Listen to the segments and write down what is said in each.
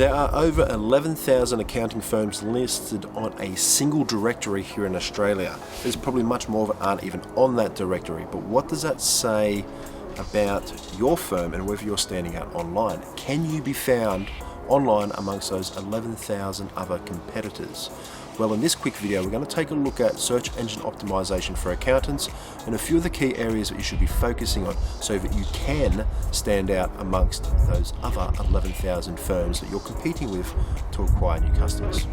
There are over 11,000 accounting firms listed on a single directory here in Australia. There's probably much more that aren't even on that directory, but what does that say about your firm and whether you're standing out online? Can you be found online amongst those 11,000 other competitors? Well, in this quick video, we're going to take a look at search engine optimization for accountants and a few of the key areas that you should be focusing on so that you can stand out amongst those other 11,000 firms that you're competing with to acquire new customers.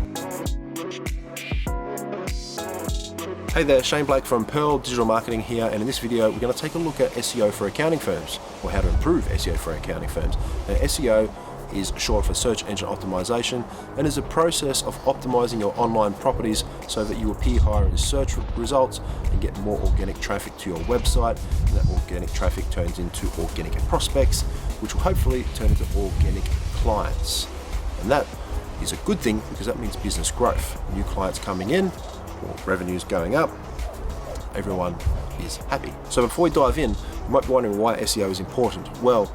Hey there, Shane Blake from Pearl Digital Marketing here, and in this video we're going to take a look at SEO for accounting firms, or how to improve SEO for accounting firms. Now, SEO is short for search engine optimization and is a process of optimizing your online properties so that you appear higher in search results and get more organic traffic to your website, and that organic traffic turns into organic prospects, which will hopefully turn into organic clients. And that is a good thing because that means business growth, new clients coming in or revenues going up, everyone is happy. So before we dive in, you might be wondering why SEO is important. Well,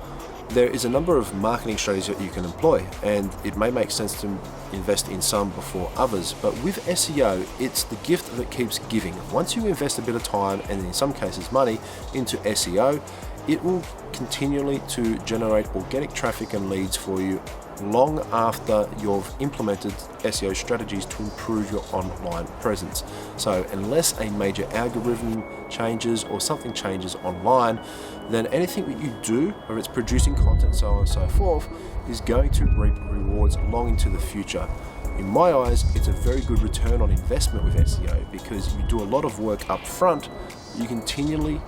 there is a number of marketing strategies that you can employ, and it may make sense to invest in some before others, but with SEO, it's the gift that keeps giving. Once you invest a bit of time, and in some cases money, into SEO, it will continually to generate organic traffic and leads for you long after you've implemented SEO strategies to improve your online presence. So unless a major algorithm changes or something changes online, then anything that you do, whether it's producing content, so on and so forth, is going to reap rewards long into the future. In my eyes, it's a very good return on investment with SEO because you do a lot of work up front, you continually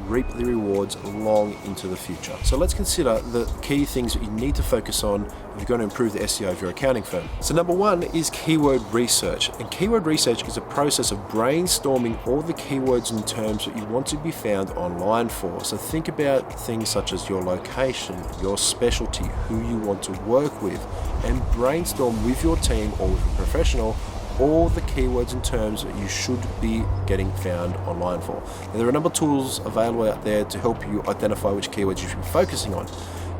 reap the rewards long into the future. So let's consider the key things that you need to focus on if you're going to improve the SEO of your accounting firm. So number one is keyword research. And keyword research is a process of brainstorming all the keywords and terms that you want to be found online for. So think about things such as your location, your specialty, who you want to work with, and brainstorm with your team or with a professional all the keywords and terms that you should be getting found online for. Now, there are a number of tools available out there to help you identify which keywords you should be focusing on,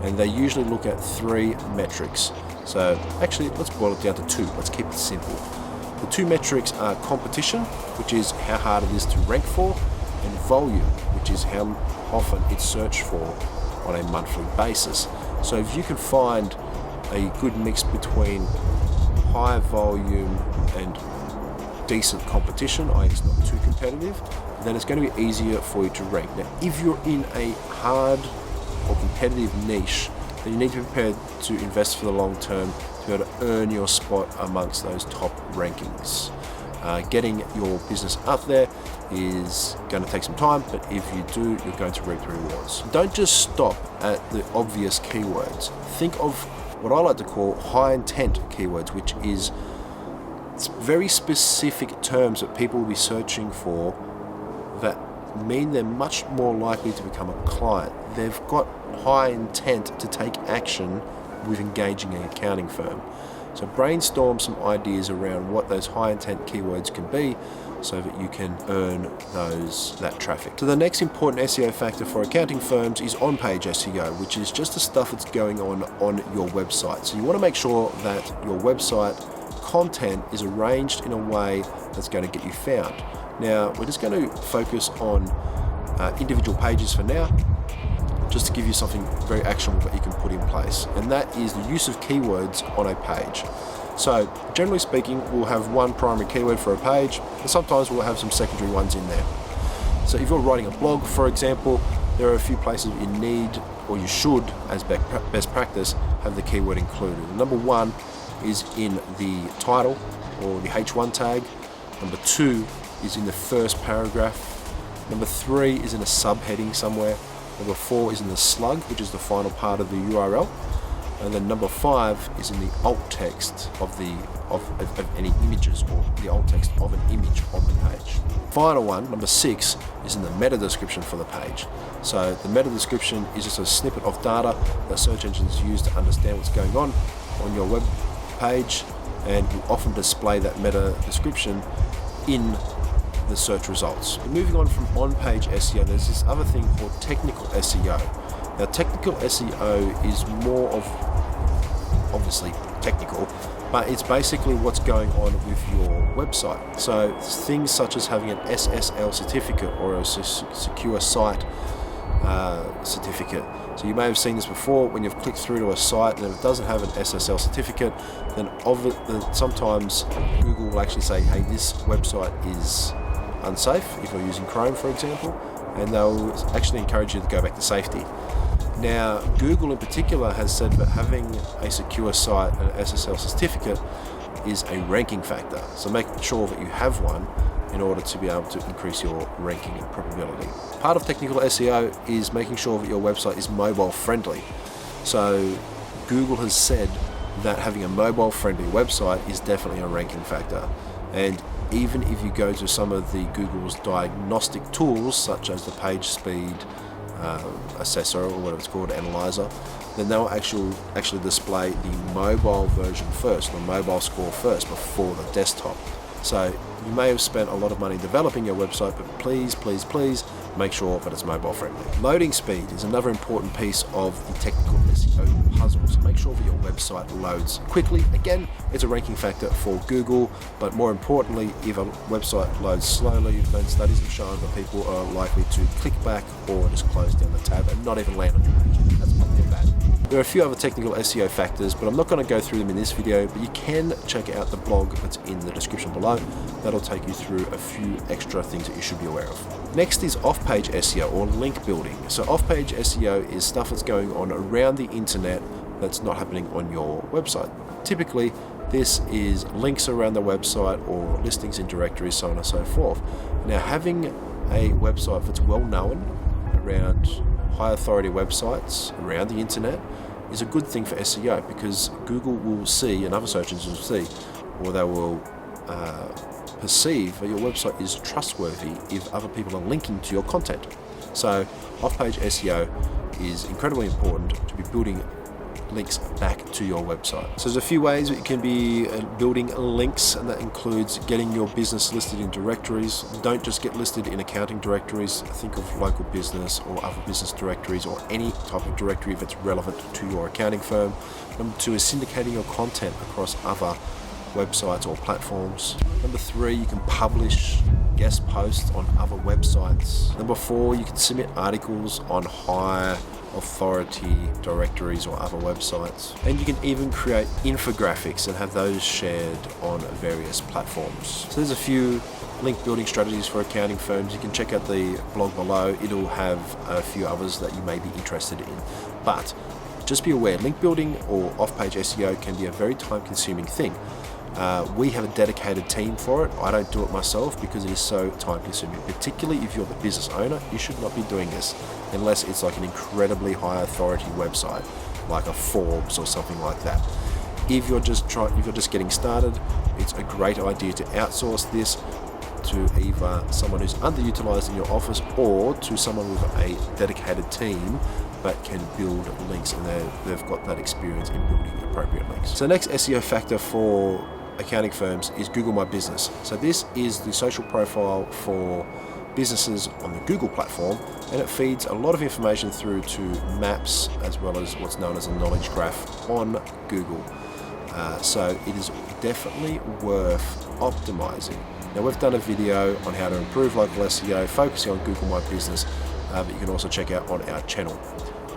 and they usually look at 3 metrics. So actually, let's boil it down to 2. Let's keep it simple. The 2 metrics are competition, which is how hard it is to rank for, and volume, which is how often it's searched for on a monthly basis. So if you can find a good mix between high volume and decent competition, i.e. it's not too competitive, then it's going to be easier for you to rank. Now, if you're in a hard or competitive niche, then you need to be prepared to invest for the long term to be able to earn your spot amongst those top rankings. Getting your business up there is going to take some time, but if you do, you're going to reap the rewards. Don't just stop at the obvious keywords. Think of what I like to call high intent keywords, which is very specific terms that people will be searching for that mean they're much more likely to become a client. They've got high intent to take action with engaging an accounting firm. So brainstorm some ideas around what those high intent keywords can be so that you can earn that traffic. So the next important SEO factor for accounting firms is on-page SEO, which is just the stuff that's going on your website. So you want to make sure that your website content is arranged in a way that's going to get you found. Now, we're just going to focus on individual pages for now, just to give you something very actionable that you can put in place, and that is the use of keywords on a page. So generally speaking, we'll have one primary keyword for a page, and sometimes we'll have some secondary ones in there. So if you're writing a blog, for example, there are a few places you need, or you should, as best practice, have the keyword included. Number 1 is in the title or the H1 tag. Number 2 is in the first paragraph. Number 3 is in a subheading somewhere. Number 4 is in the slug, which is the final part of the URL. And then number 5 is in the alt text of any images, or the alt text of an image on the page. Final one, number 6, is in the meta description for the page. So the meta description is just a snippet of data that search engines use to understand what's going on your web page, and will often display that meta description in the search results. And moving on from on-page SEO, there's this other thing called technical SEO. Now, technical SEO is more of, obviously, technical, but it's basically what's going on with your website. So things such as having an SSL certificate or a secure site certificate. So you may have seen this before when you've clicked through to a site and if it doesn't have an SSL certificate, then sometimes Google will actually say, hey, this website is unsafe, if you're using Chrome for example, and they'll actually encourage you to go back to safety. Now, Google in particular has said that having a secure site and an SSL certificate is a ranking factor. So make sure that you have one in order to be able to increase your ranking and probability. Part of technical SEO is making sure that your website is mobile friendly. So Google has said that having a mobile friendly website is definitely a ranking factor. And even if you go to some of the Google's diagnostic tools, such as the page speed assessor or whatever it's called, analyzer, then they'll actually display the mobile version first, the mobile score first before the desktop. So you may have spent a lot of money developing your website, but please make sure that it's mobile friendly. Loading speed is another important piece of the technical SEO puzzle. So make sure that your website loads quickly. Again, it's a ranking factor for Google, but more importantly, if a website loads slowly, then studies have shown that people are likely to click back or just close down the tab and not even land on your page. That's not too bad. There are a few other technical SEO factors, but I'm not going to go through them in this video, but you can check out the blog that's in the description below. That'll take you through a few extra things that you should be aware of. Next is off-page SEO or link building. So off-page SEO is stuff that's going on around the internet that's not happening on your website. Typically, this is links around the website or listings in directories, so on and so forth. Now, having a website that's well known around high authority websites around the internet is a good thing for SEO, because Google will see and other search engines will see, or they will perceive that your website is trustworthy if other people are linking to your content. So off-page SEO is incredibly important to be building links back to your website. So there's a few ways that you can be building links, and that includes getting your business listed in directories. Don't just get listed in accounting directories. Think of local business or other business directories or any type of directory that's relevant to your accounting firm. Number 2 is syndicating your content across other websites or platforms. Number 3, you can publish guest posts on other websites. Number 4, you can submit articles on high authority directories or other websites. And you can even create infographics and have those shared on various platforms. So there's a few link building strategies for accounting firms. You can check out the blog below. It'll have a few others that you may be interested in. But just be aware, link building or off-page SEO can be a very time-consuming thing. We have a dedicated team for it. I don't do it myself because it is so time consuming. Particularly if you're the business owner, you should not be doing this unless it's like an incredibly high authority website, like a Forbes or something like that. If you're just getting started, it's a great idea to outsource this to either someone who's underutilized in your office or to someone with a dedicated team that can build links, and they've got that experience in building appropriate links. So next SEO factor for accounting firms is Google My Business. So this is the social profile for businesses on the Google platform, and it feeds a lot of information through to maps as well as what's known as a knowledge graph on Google. So it is definitely worth optimizing. Now, we've done a video on how to improve local SEO focusing on Google My Business, but you can also check out on our channel.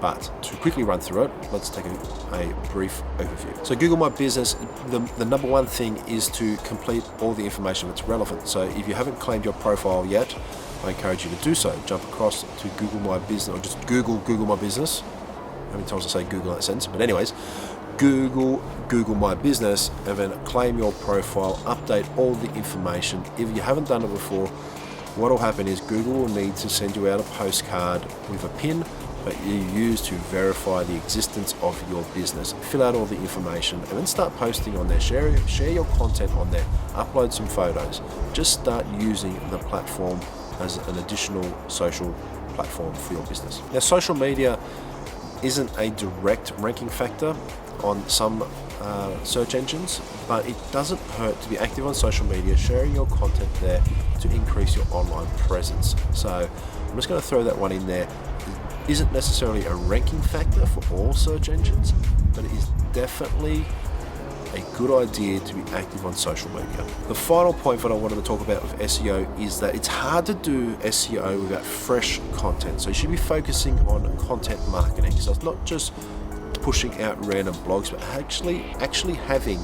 But to quickly run through it, let's take a brief overview. So Google My Business, the number one thing is to complete all the information that's relevant. So if you haven't claimed your profile yet, I encourage you to do so. Jump across to Google My Business, or just Google My Business. How many times I say Google in that sentence? But anyways, Google My Business, and then claim your profile, update all the information. If you haven't done it before, what will happen is Google will need to send you out a postcard with a PIN that you use to verify the existence of your business. Fill out all the information and then start posting on there. Share your content on there. Upload some photos. Just start using the platform as an additional social platform for your business. Now, social media isn't a direct ranking factor on some search engines, but it doesn't hurt to be active on social media, sharing your content there to increase your online presence. So I'm just going to throw that one in there. It isn't necessarily a ranking factor for all search engines, but it is definitely a good idea to be active on social media. The final point that I wanted to talk about with SEO is that it's hard to do SEO without fresh content. So you should be focusing on content marketing. So it's not just pushing out random blogs, but actually having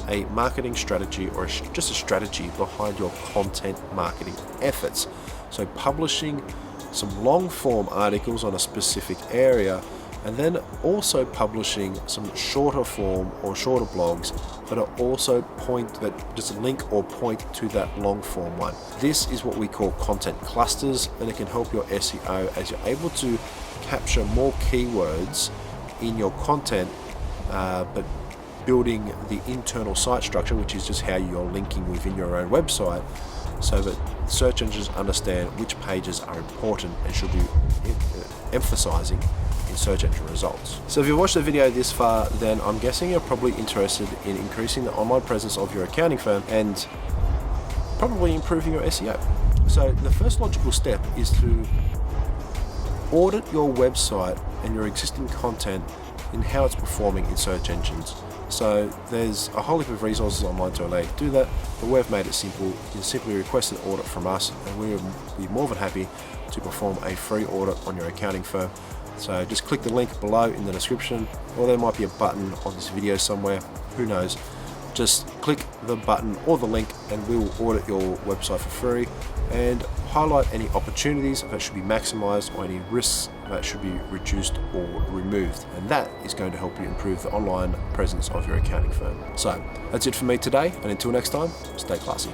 a marketing strategy or just a strategy behind your content marketing efforts. So publishing some long form articles on a specific area, and then also publishing some shorter form or shorter blogs that are also that just link or point to that long form one. This is what we call content clusters, and it can help your SEO as you're able to capture more keywords in your content, but building the internal site structure, which is just how you're linking within your own website, so that search engines understand which pages are important and should be emphasizing in search engine results. So if you've watched the video this far, then I'm guessing you're probably interested in increasing the online presence of your accounting firm and probably improving your SEO. So the first logical step is to audit your website and your existing content in how it's performing in search engines. So there's a whole heap of resources online to allow you to do that, but we've made it simple. You can simply request an audit from us, and we'll be more than happy to perform a free audit on your accounting firm. So just click the link below in the description, or there might be a button on this video somewhere, who knows. Just click the button or the link and we will audit your website for free and highlight any opportunities that should be maximized or any risks that should be reduced or removed. And that is going to help you improve the online presence of your accounting firm. So that's it for me today, and until next time, stay classy.